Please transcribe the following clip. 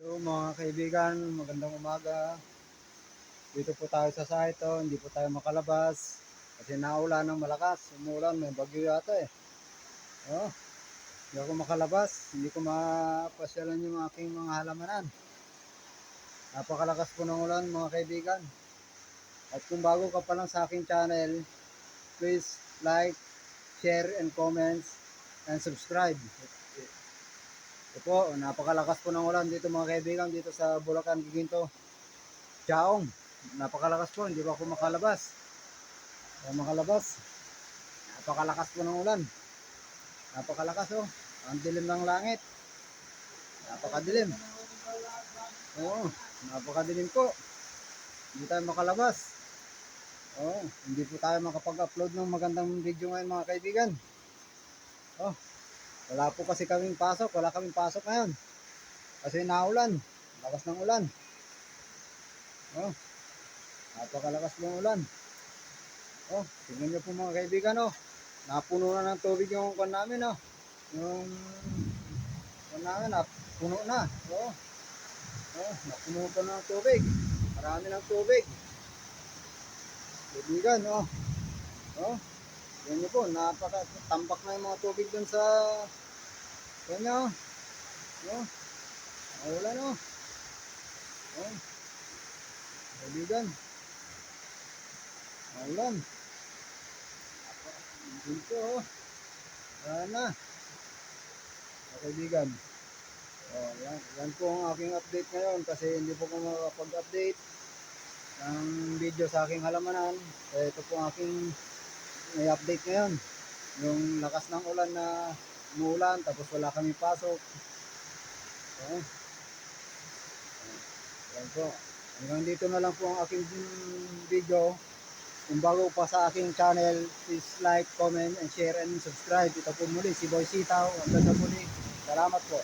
So mga kaibigan, magandang umaga. Dito po tayo sa site, hindi po tayo makalabas kasi naulan ng malakas. Umulan, may bagyo yata eh. Oh, hindi ako makalabas, hindi ko mapasyalan yung aking mga halamanan. Napakalakas po ng ulan mga kaibigan. At kung bago ka pa lang sa aking channel, please like, share, and comments, and subscribe. Ito po, napakalakas po ng ulan dito mga kaibigan, dito sa Bulacan, Giginto, Chaong. Napakalakas po, hindi pa ako makalabas. Napakalakas po ng ulan. Napakalakas oh. Ang dilim ng langit. Napakadilim. Oo, napakadilim po. Hindi tayo makalabas. Oo, hindi po tayo makapag-upload ng magandang video ngayon mga kaibigan. Oh, wala po kasi kaming pasok. Wala kaming pasok ngayon. Kasi naulan. Lakas ng ulan. Oh, napakalakas ng ulan. Oh, tingnan niyo po mga kaibigan oh. Napuno na ng tubig yung kan namin oh. Yung kan namin puno na. Oh, oh, napuno pa ng tubig. Marami ng tubig. Kaibigan oh. Oh, yan niyo po, napaka-tambak na yung mga tubig dun sa kanya oh. Oh, maulan oh. Oh, kaibigan. Maulan. Dito oh. Wala na. Oh, kaibigan. Oh, yan po ang aking update ngayon kasi hindi po ko makapag-update ng video sa aking halamanan. Ito po ang aking may update ngayon. Yung lakas ng ulan na umuulan tapos wala kami pasok. Oh, yan po. Hanggang dito na lang po ang aking video. Kung bago pa sa aking channel, please like, comment, and share, and subscribe. Ito po muli si Boy Sitaw. Hanggang sa muli. Salamat po.